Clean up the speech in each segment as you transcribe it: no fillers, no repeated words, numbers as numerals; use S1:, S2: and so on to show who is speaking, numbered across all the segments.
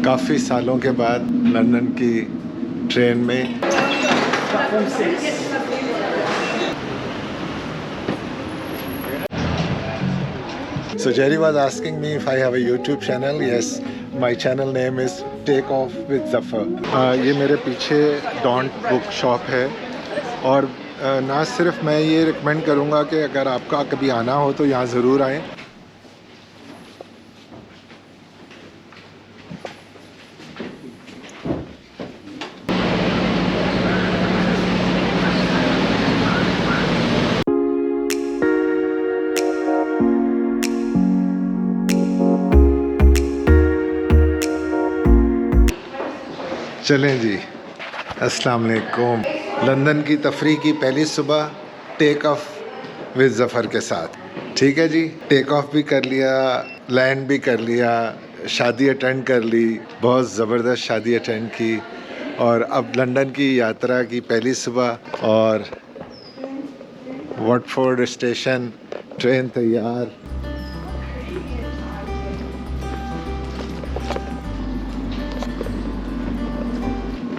S1: काफ़ी सालों के बाद लंदन की ट्रेन में। So Jerry was asking me if I have a YouTube channel. Yes, my channel name is Take Off with Zafar. ये मेरे पीछे डॉन्ट बुक शॉप है और ना सिर्फ मैं ये रिकमेंड करूँगा कि अगर आपका कभी आना हो तो यहाँ ज़रूर आएँ। चलें जी, अस्सलाम वालेकुम। लंदन की तफरी की पहली सुबह टेक ऑफ विद ज़फ़र के साथ। ठीक है जी, टेक ऑफ भी कर लिया, लैंड भी कर लिया, शादी अटेंड कर ली, बहुत ज़बरदस्त शादी अटेंड की और अब लंदन की यात्रा की पहली सुबह और वॉटफोर्ड स्टेशन, ट्रेन तैयार।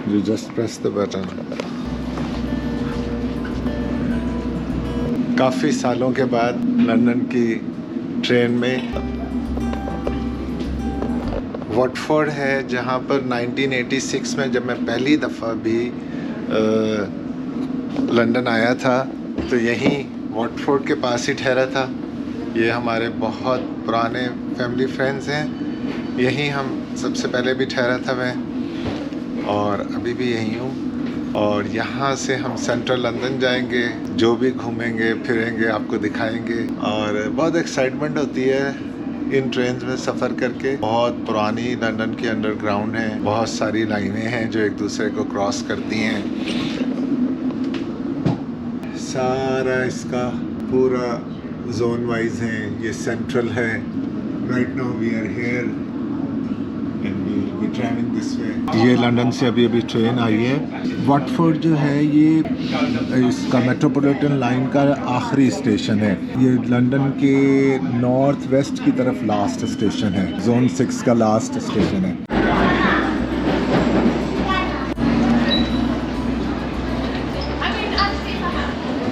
S1: You just press the button. काफ़ी सालों के बाद लंदन की ट्रेन में। वॉटफोर्ड है जहाँ पर 1986 में जब मैं पहली दफ़ा भी लंदन आया था तो यहीं वॉटफोर्ड के पास ही ठहरा था। ये हमारे बहुत पुराने फैमिली फ्रेंड्स हैं, यहीं हम सबसे पहले भी ठहरा था मैं और अभी भी यहीं हूँ। और यहाँ से हम सेंट्रल लंदन जाएंगे, जो भी घूमेंगे फिरेंगे आपको दिखाएंगे और बहुत एक्साइटमेंट होती है इन ट्रेन में सफ़र करके। बहुत पुरानी लंदन की अंडरग्राउंड है, बहुत सारी लाइनें हैं जो एक दूसरे को क्रॉस करती हैं। सारा इसका पूरा जोन वाइज है, ये सेंट्रल है। Right now we are here and we will be travelling this way. ये लंदन से अभी अभी ट्रेन आई है। वॉटफोर्ड जो है ये इसका मेट्रोपॉलिटन लाइन का आखिरी स्टेशन है। ये लंदन के नॉर्थ वेस्ट की तरफ लास्ट स्टेशन है, जोन 6 का लास्ट स्टेशन है।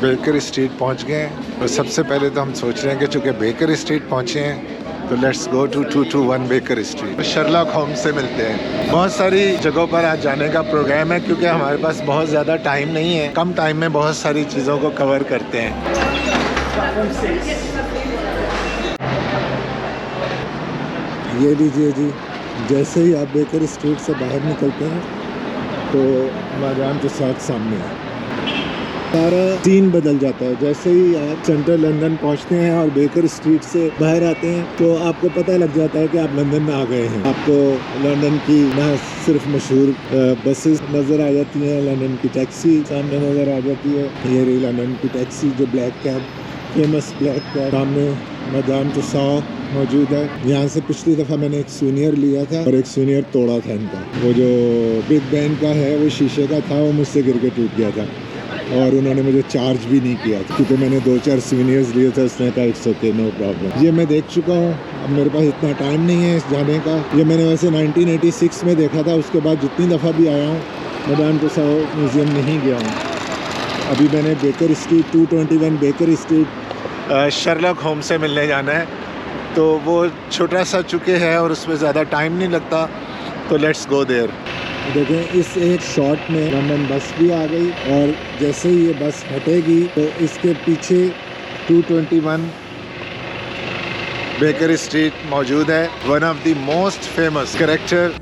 S1: बेकर स्ट्रीट पहुंच गए और सबसे पहले तो हम सोच रहे हैं कि चूँकि बेकर स्ट्रीट पहुंचे हैं तो let's go to 221 Baker Street. Sherlock Holmes से मिलते हैं। बहुत सारी जगहों पर आज जाने का प्रोग्राम है क्योंकि हमारे पास बहुत ज़्यादा टाइम नहीं है, कम टाइम में बहुत सारी चीज़ों को कवर करते हैं। ये लीजिए जी, जैसे ही आप बेकर स्ट्रीट से बाहर निकलते हैं तो मैदान के साथ सामने है। सारा सीन बदल जाता है। जैसे ही आप सेंट्रल लंदन पहुंचते हैं और बेकर स्ट्रीट से बाहर आते हैं तो आपको पता लग जाता है कि आप लंदन में आ गए हैं। आपको लंदन की ना सिर्फ मशहूर बसेस नज़र आ जाती हैं, लंदन की टैक्सी सामने नज़र आ जाती है। ये रही लंदन की टैक्सी, जो black cab, famous black cab. सामने मैदान तुसाद मौजूद है। यहाँ से पिछली दफ़ा मैंने एक सूनियर लिया था और एक सूनियर तोड़ा था इनका। वो जो बिग बैन का है वो शीशे का था, वो मुझसे गिर के टूट गया था और उन्होंने मुझे चार्ज भी नहीं किया था क्योंकि मैंने 2-4 सूनियर्स लिए थे। उसने कहा इट्स ओके, नो प्रॉब्लम। ये मैं देख चुका हूँ, अब मेरे पास इतना टाइम नहीं है इस जाने का। ये मैंने वैसे 1986 में देखा था, उसके बाद जितनी दफ़ा भी आया हूँ मैदान तुसाद म्यूज़ियम नहीं गया हूँ। अभी मैंने Baker Street 221 Baker Street Sherlock Holmes से मिलने जाना है तो वो छोटा सा चुके हैं और उसमें ज़्यादा टाइम नहीं लगता, तो लेट्स गो देयर। देखें इस एक शॉट में लंदन बस भी आ गई और जैसे ही ये बस हटेगी तो इसके पीछे 221 बेकर स्ट्रीट मौजूद है। One of the most famous character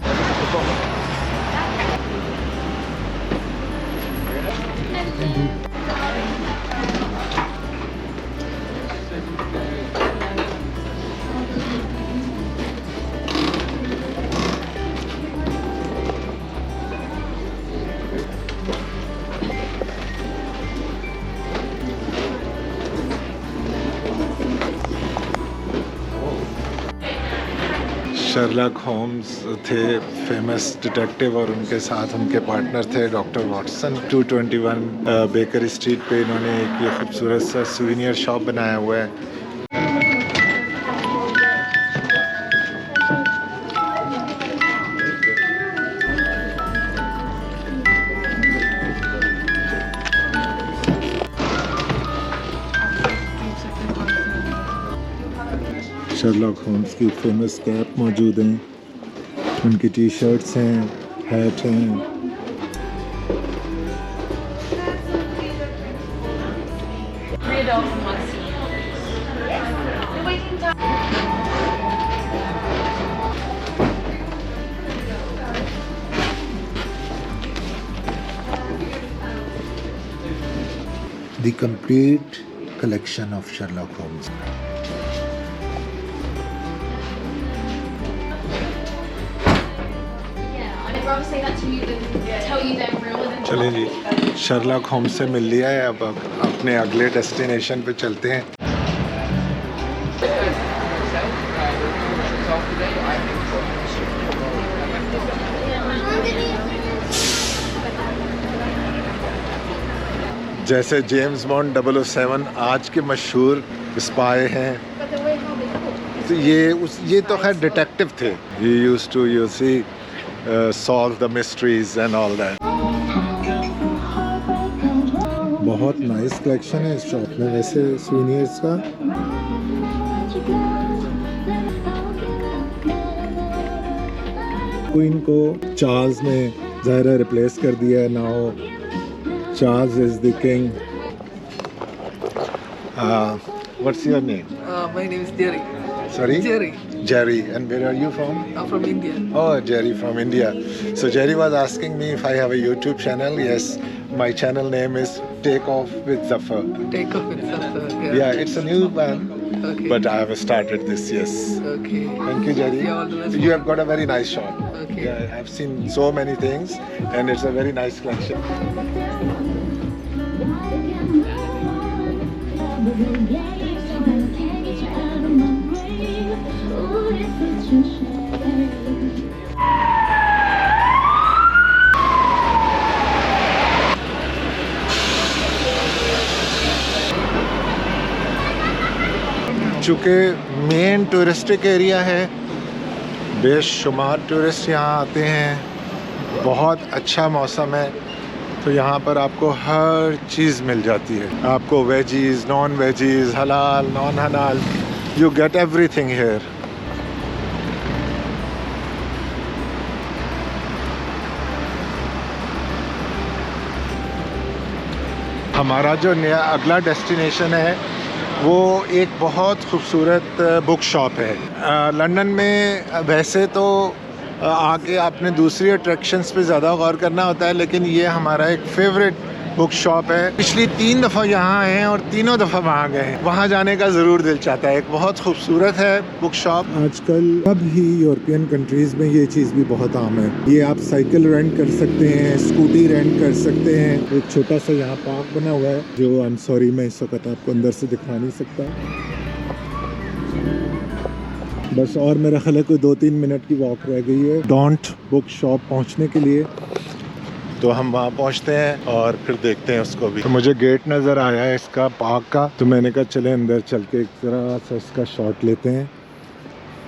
S1: Sherlock Holmes थे फेमस डिटेक्टिव और उनके साथ उनके पार्टनर थे डॉक्टर वाटसन। 221 बेकर स्ट्रीट पे इन्होंने एक ये खूबसूरत सा सूवेनियर शॉप बनाया हुआ है। शर्लॉक होम्स की फेमस कैप मौजूद हैं, उनकी टी शर्ट्स हैं, हैट हैं। The complete collection of Sherlock Holmes. चलें जी, शर्लॉक होम्स से मिल लिया है, अब अपने अगले डेस्टिनेशन पे चलते हैं। जैसे जेम्स बॉन्ड 007 आज के मशहूर स्पाई हैं, तो ये तो खैर डिटेक्टिव थे। He used to you see solve the mysteries and all that. बहुत नाइस कलेक्शन है इस शॉप में वैसे सोवेनियर्स का। क्वीन को चार्ल्स ने ज़ाहिर रिप्लेस कर दिया है। Now Charles is the king. What's your name?
S2: My name is Jerry.
S1: Sorry?
S2: Jerry.
S1: Jerry. And where are you from?
S2: I'm from India.
S1: Oh, Jerry from India. So Jerry was asking me if I have a YouTube channel. Yes, my channel name is Take Off with Zafar.
S2: Take off with Zafar.
S1: Yeah, it's a new one.
S2: Okay.
S1: But I have started this, yes.
S2: Okay.
S1: Thank you, Jerry.
S2: Yeah, all the best.
S1: You have got a very nice shop.
S2: Okay.
S1: Yeah, I've seen so many things and it's a very nice collection. चूँकि main touristic area है, बेशुमार tourist यहाँ आते हैं, बहुत अच्छा मौसम है, तो यहाँ पर आपको हर चीज़ मिल जाती है। आपको वेजीज़, नॉन वेजीज़, हलाल, नॉन हलाल, यू गेट एवरीथिंग हियर। हमारा जो नया अगला डेस्टिनेशन है वो एक बहुत खूबसूरत बुक शॉप है। लंदन में वैसे तो आके आपने दूसरी अट्रैक्शंस पे ज़्यादा गौर करना होता है, लेकिन ये हमारा एक फेवरेट बुक शॉप है। पिछली 3 दफ़ा यहाँ आए हैं और तीनों दफ़ा वहाँ गए हैं। वहाँ जाने का ज़रूर दिल चाहता है। एक बहुत खूबसूरत है बुक शॉप। आजकल अब ही यूरोपियन कंट्रीज़ में ये चीज़ भी बहुत आम है। ये आप साइकिल रेंट कर सकते हैं, स्कूटी रेंट कर सकते हैं। एक छोटा सा यहाँ पार्क बना हुआ है जो आई एम सॉरी मैं इस वक्त आपको अंदर से दिखा नहीं सकता। बस और मेरा ख्याल है कोई 2-3 मिनट की वॉक रह गई है डॉन्ट बुक शॉप पहुँचने के लिए, तो हम वहाँ पहुँचते हैं और फिर देखते हैं उसको भी। तो मुझे गेट नज़र आया है इसका पार्क का, तो मैंने कहा चले अंदर चल के एक तरह से इसका शॉट लेते हैं।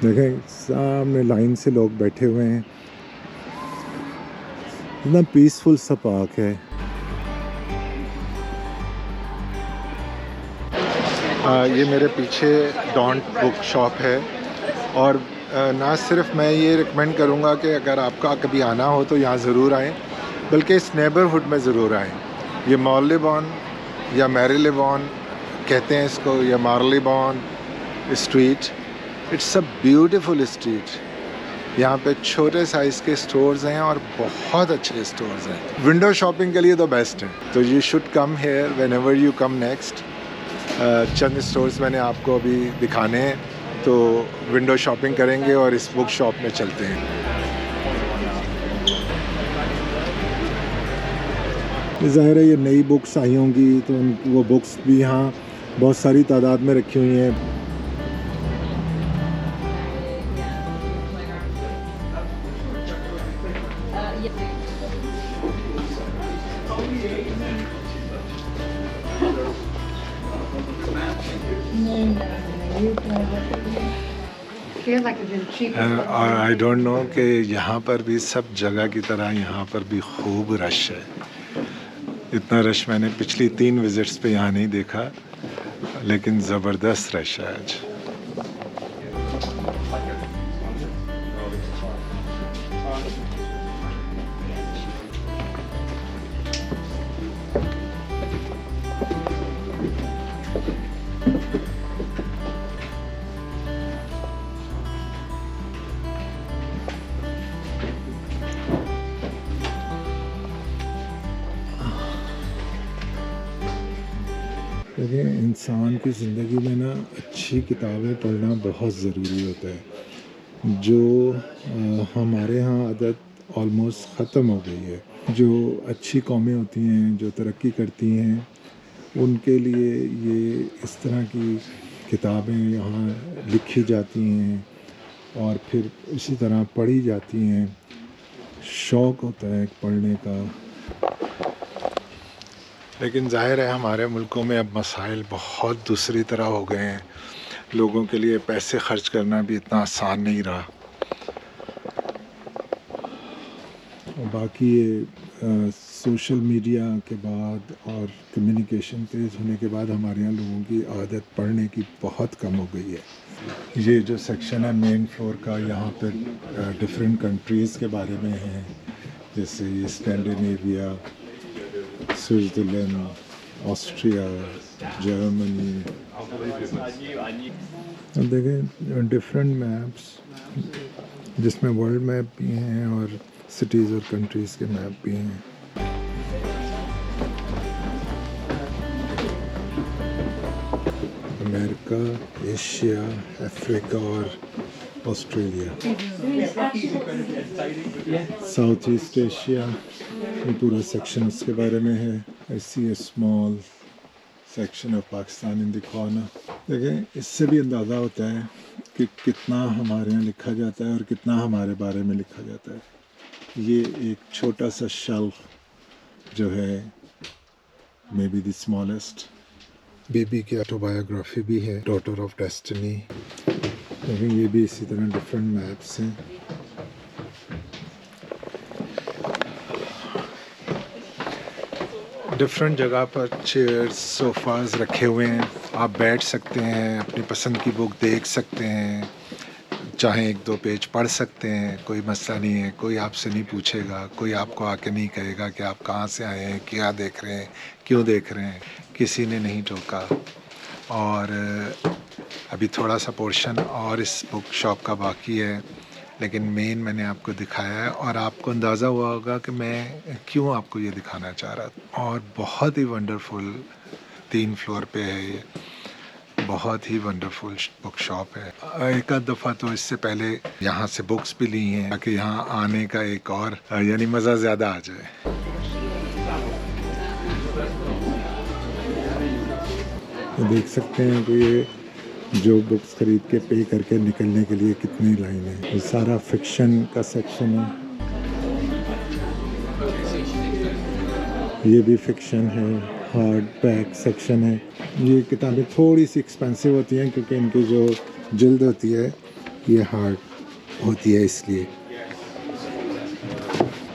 S1: देखें सामने लाइन से लोग बैठे हुए हैं, इतना पीसफुल सा पार्क है। ये मेरे पीछे डॉन्ट बुक शॉप है और ना सिर्फ मैं ये रिकमेंड करूँगा कि अगर आपका कभी आना हो तो यहाँ ज़रूर आएँ, बल्कि इस नेबरहुड में ज़रूर आएँ। ये मॉर्लेबॉन या मैरीलेबॉन कहते हैं इसको, या Marylebone street. It's a beautiful street. यहाँ पे छोटे साइज़ के स्टोर्स हैं और बहुत अच्छे स्टोर्स हैं। विंडो शॉपिंग के लिए तो बेस्ट है, तो you should come here when ever you come next. Chand stores मैंने आपको अभी दिखाने हैं, तो विंडो शॉपिंग करेंगे और इस बुक शॉप में चलते हैं। ज़ाहिर है ये नई बुक्स आई होंगी, तो वो बुक्स भी यहाँ बहुत सारी तादाद में रखी हुई हैं। और आई डोंट नो कि यहाँ पर भी सब जगह की तरह यहाँ पर भी खूब रश है। इतना रश मैंने पिछली 3 विज़िट्स पे यहाँ नहीं देखा, लेकिन ज़बरदस्त रश है आज। देखिए, इंसान की ज़िंदगी में ना अच्छी किताबें पढ़ना बहुत ज़रूरी होता है। जो हमारे यहाँ आदत ऑलमोस्ट ख़त्म हो गई है। जो अच्छी कौमें होती हैं, जो तरक्की करती हैं, उनके लिए ये इस तरह की किताबें यहाँ लिखी जाती हैं और फिर उसी तरह पढ़ी जाती हैं। शौक़ होता है पढ़ने का। लेकिन ज़ाहिर है हमारे मुल्कों में अब मसाइल बहुत दूसरी तरह हो गए हैं। लोगों के लिए पैसे खर्च करना भी इतना आसान नहीं रहा। और बाकी ये सोशल मीडिया के बाद और कम्युनिकेशन तेज़ होने के बाद हमारे यहाँ लोगों की आदत पढ़ने की बहुत कम हो गई है। ये जो सेक्शन है मेन फ्लोर का, यहाँ पे डिफरेंट कंट्रीज़ के बारे में है, जैसे ये स्कैंडिनेविया, स्विट्ज़रलैंड, ऑस्ट्रिया, जर्मनी। अब देखें डिफरेंट मैप्स, जिसमें वर्ल्ड मैप भी हैं और सिटीज़ और कंट्रीज़ के मैप भी हैं। अमेरिका, एशिया, अफ्रीका और ऑस्ट्रेलिया, साउथ ईस्ट एशिया, ये पूरा सेक्शन उसके बारे में है। I see a small section of Pakistan in the corner. देखें, इससे भी अंदाज़ा होता है कि कितना हमारे यहाँ लिखा जाता है और कितना हमारे बारे में लिखा जाता है। ये एक छोटा सा शेल्फ जो है, मे बी द स्मॉलेस्ट। बीबी की ऑटोबायोग्राफी भी है, डॉटर ऑफ डेस्टिनी। लेकिन ये भी इसी तरह डिफरेंट मैप्स हैं। डिफरेंट जगह पर चेयर्स, सोफ़ाज़ रखे हुए हैं। आप बैठ सकते हैं, अपनी पसंद की बुक देख सकते हैं, चाहे एक दो पेज पढ़ सकते हैं, कोई मसला नहीं है। कोई आपसे नहीं पूछेगा, कोई आपको आके नहीं कहेगा कि आप कहाँ से आए हैं, क्या देख रहे हैं, क्यों देख रहे हैं। किसी ने नहीं टोका। और अभी थोड़ा सा पोर्शन और इस बुक शॉप का बाकी है, लेकिन मेन मैंने आपको दिखाया है और आपको अंदाज़ा हुआ होगा कि मैं क्यों आपको ये दिखाना चाह रहा था। और बहुत ही वंडरफुल 3 फ्लोर पे है ये, बहुत ही वंडरफुल बुक शॉप है। एक आध दफ़ा तो इससे पहले यहाँ से बुक्स भी ली हैं ताकि यहाँ आने का एक और यानी मज़ा ज़्यादा आ जाए। तो देख सकते हैं कि ये जो बुक्स खरीद के पे करके निकलने के लिए कितनी लाइन है। ये सारा फिक्शन का सेक्शन है, ये भी फिक्शन है। हार्ड बैक सेक्शन है। ये किताबें थोड़ी सी एक्सपेंसिव होती हैं क्योंकि इनकी जो जिल्द होती है ये हार्ड होती है, इसलिए।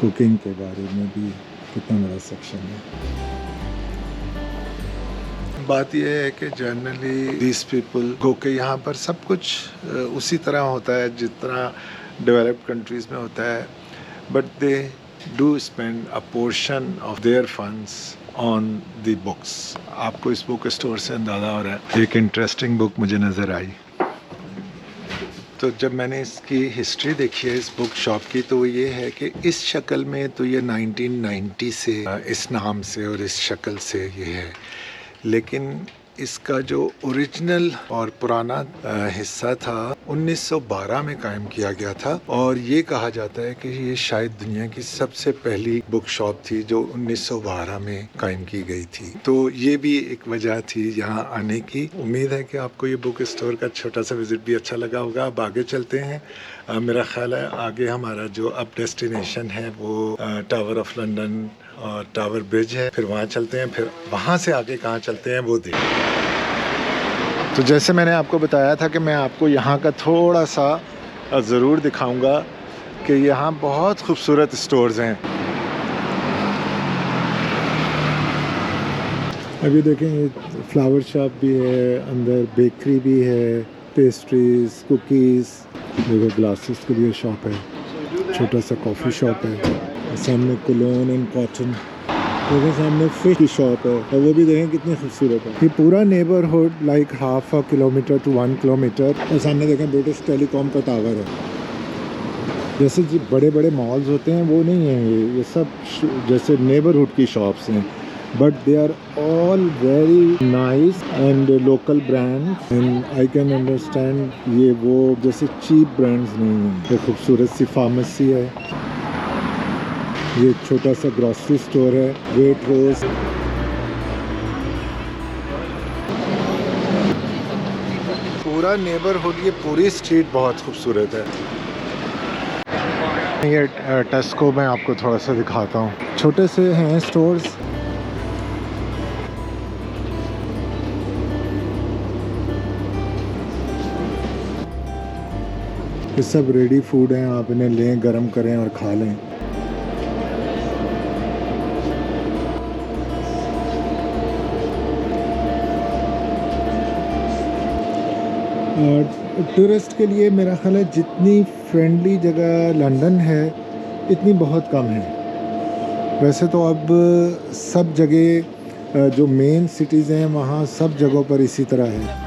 S1: कुकिंग के बारे में भी कितना बड़ा सेक्शन है। बात यह है कि जनरली दीज पीपल को के यहाँ पर सब कुछ उसी तरह होता है जिस तरह डेवलप्ड कंट्रीज़ में होता है, but they do spend a portion of their funds on the books. आपको इस बुक स्टोर से अंदाज़ा हो रहा है। एक इंटरेस्टिंग बुक मुझे नज़र आई, तो जब मैंने इसकी हिस्ट्री देखी है इस बुक शॉप की, तो वो ये है कि इस शक्ल में तो ये 1990 से इस नाम से और इस शक्ल से ये है, लेकिन इसका जो ओरिजिनल और पुराना हिस्सा था 1912 में कायम किया गया था। और ये कहा जाता है कि ये शायद दुनिया की सबसे पहली बुक शॉप थी जो 1912 में कायम की गई थी। तो ये भी एक वजह थी यहाँ आने की। उम्मीद है कि आपको ये बुक स्टोर का छोटा सा विज़िट भी अच्छा लगा होगा। अब आगे चलते हैं। मेरा ख्याल है आगे हमारा जो अब डेस्टिनेशन है वो टावर ऑफ लंदन और टावर ब्रिज है, फिर वहाँ चलते हैं। फिर वहाँ से आगे कहाँ चलते हैं वो देखें। तो जैसे मैंने आपको बताया था कि मैं आपको यहाँ का थोड़ा सा ज़रूर दिखाऊंगा कि यहाँ बहुत खूबसूरत स्टोर्स हैं। अभी देखें, ये फ्लावर शॉप भी है, अंदर बेकरी भी है, पेस्ट्रीज, कुकीज़। देखो ग्लासेस के लिए शॉप है, छोटा सा कॉफ़ी शॉप है। सामने कोलोन एंड कॉटन। देखिए सामने फिश की शॉप है और वो भी देखें कितनी खूबसूरत है। ये पूरा neighbourhood like half a kilometre to 1 kilometre. और सामने देखें ब्रिटिश टेलीकॉम का टावर है। जैसे जो बड़े बड़े मॉल्स होते हैं वो नहीं है, ये सब जैसे नेबरहुड की शॉप्स हैं। but they are all very nice and local brands, and I can understand ये वो जैसे cheap brands नहीं हैं। ये खूबसूरत सी फार्मेसी है, ये छोटा सा ग्रॉसरी स्टोर है, वेटरोज। पूरा नेबरहुड, ये पूरी स्ट्रीट बहुत खूबसूरत है। ये टेस्को मैं आपको थोड़ा सा दिखाता हूँ, छोटे से हैं स्टोर्स। ये सब रेडी फूड हैं, आप इन्हें लें, गरम करें और खा लें। टूरिस्ट के लिए मेरा ख्याल है जितनी फ्रेंडली जगह लंदन है इतनी बहुत कम है। वैसे तो अब सब जगह जो मेन सिटीज़ हैं वहाँ सब जगहों पर इसी तरह है।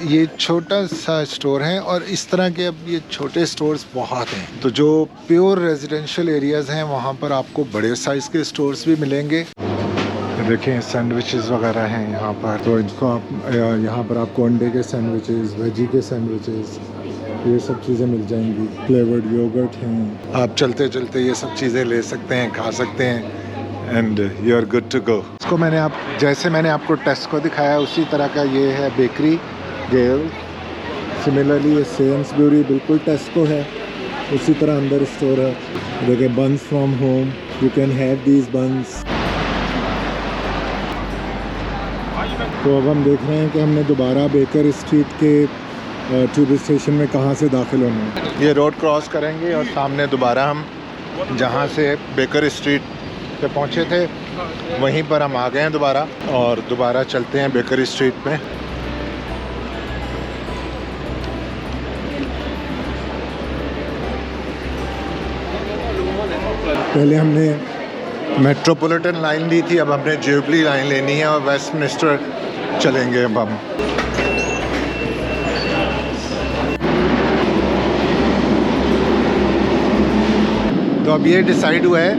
S1: ये छोटा सा स्टोर है और इस तरह के अब ये छोटे स्टोर्स बहुत हैं। तो जो प्योर रेजिडेंशियल एरियाज़ हैं वहाँ पर आपको बड़े साइज़ के स्टोर्स भी मिलेंगे। देखें सैंडविचेस वगैरह हैं यहाँ पर, तो इनको आप यहाँ पर आपको अंडे के सैंडविचेस, वेजी के सैंडविचेस, ये सब चीज़ें मिल जाएंगी। फ्लेवर्ड योगर्ट हैं, आप चलते चलते ये सब चीज़ें ले सकते हैं, खा सकते हैं, and you are good to go. इसको जैसे मैंने आपको टेस्को दिखाया उसी तरह का ये है बेकरी गेल। सिमिलरली ये सेम्सब्यूरी बिल्कुल टेस्को है, उसी तरह अंदर स्टोर है। देखिए buns from home, you can have these buns. तो अब हम देख रहे हैं कि हमने दोबारा बेकर स्ट्रीट के ट्यूब स्टेशन में कहाँ से दाखिल होना है। ये रोड क्रॉस करेंगे और सामने दोबारा हम जहाँ से बेकर स्ट्रीट पे पहुँचे थे वहीं पर हम आ गए हैं दोबारा, और दोबारा चलते हैं बेकर स्ट्रीट में। पहले हमने मेट्रोपॉलिटन लाइन ली थी, अब हमने जुबली लाइन लेनी है और वेस्टमिनिस्टर चलेंगे अब हम। तो अब ये डिसाइड हुआ है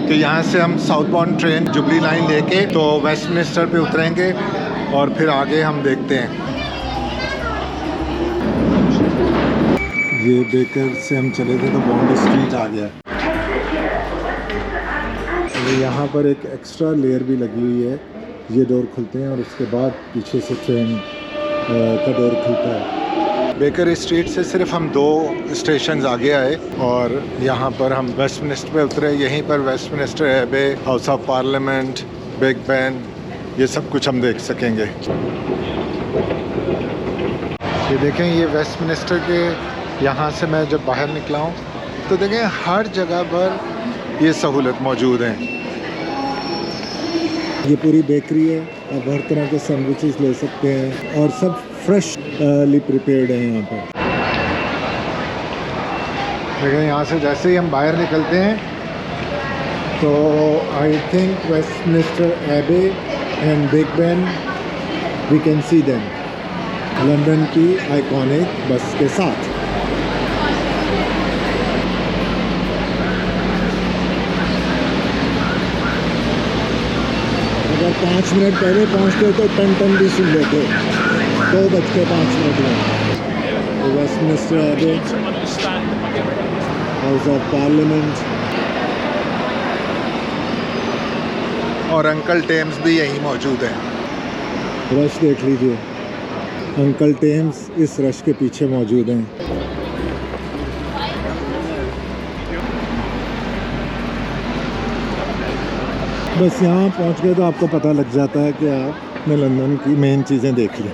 S1: कि यहाँ से हम south bound train jubilee line लेके तो वेस्टमिनिस्टर पे उतरेंगे और फिर आगे हम देखते हैं। ये बेकर से हम चले थे तो बॉन्ड स्ट्रीट आ गया। यहाँ पर एक एक्स्ट्रा लेयर भी लगी हुई है, ये डोर खुलते हैं और उसके बाद पीछे से ट्रेन का डोर खुलता है। बेकर स्ट्रीट से सिर्फ हम 2 स्टेशन आगे आए और यहाँ पर हम वेस्टमिनिस्टर पे उतरे। यहीं पर वेस्टमिनिस्टर एबे, house of parliament, Big Ben, ये सब कुछ हम देख सकेंगे। ये देखें, ये वेस्टमिनिस्टर के यहाँ से मैं जब बाहर निकला हूँ तो देखें हर जगह पर ये सहूलत मौजूद है। ये पूरी बेकरी है, आप हर तरह के सैंडविचेस ले सकते हैं और सब फ्रेशली प्रिपेयर्ड हैं यहाँ पर। लेकिन यहाँ से जैसे ही हम बाहर निकलते हैं तो I think Westminster Abbey and Big Ben we can see them London की आइकॉनिक बस के साथ। अगर 5 मिनट पहले पहुँचते तो टन भी सुन लेते। 2:05 में वेस्टमिनिस्टर एबे, हाउस ऑफ पार्लियामेंट, और अंकल टेम्स भी यहीं मौजूद है। रश देख लीजिए, अंकल टेम्स इस रश के पीछे मौजूद हैं। बस यहाँ पहुँच गए तो आपको पता लग जाता है कि आपने लंदन की मेन चीज़ें देख ली।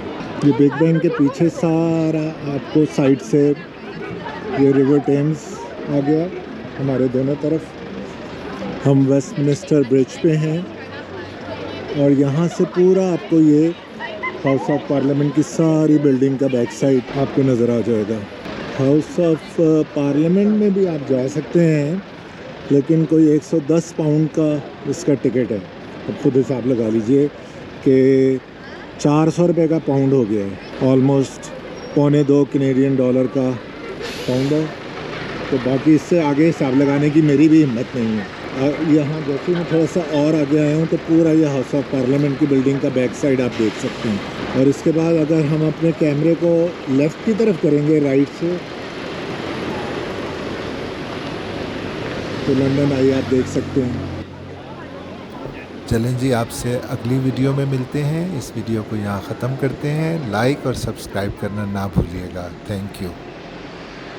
S1: ये बिग बैन के पीछे सारा आपको साइड से ये रिवर टेम्स आ गया हमारे दोनों तरफ। हम वेस्टमिनिस्टर ब्रिज पे हैं और यहाँ से पूरा आपको ये हाउस ऑफ पार्लियामेंट की सारी बिल्डिंग का बैक साइड आपको नज़र आ जाएगा। हाउस ऑफ पार्लियामेंट में भी आप जा सकते हैं, लेकिन कोई 110 पाउंड का इसका टिकट है। अब खुद हिसाब लगा लीजिए कि 400 रुपये का पाउंड हो गया है, ऑलमोस्ट $1.25 कैनेडियन का पाउंड है। तो बाकी इससे आगे हिसाब लगाने की मेरी भी हिम्मत नहीं है। यहाँ जैसे मैं थोड़ा सा और आगे आया हूँ तो पूरा ये हाउस ऑफ पार्लियामेंट की बिल्डिंग का बैक साइड आप देख सकते हैं। और इसके बाद अगर हम अपने कैमरे को लेफ़्ट की तरफ करेंगे राइट से, तो लंदन आई आप देख सकते हैं।
S3: चलें जी, आपसे अगली वीडियो में मिलते हैं। इस वीडियो को यहाँ ख़त्म करते हैं। लाइक और सब्सक्राइब करना ना भूलिएगा। Thank you.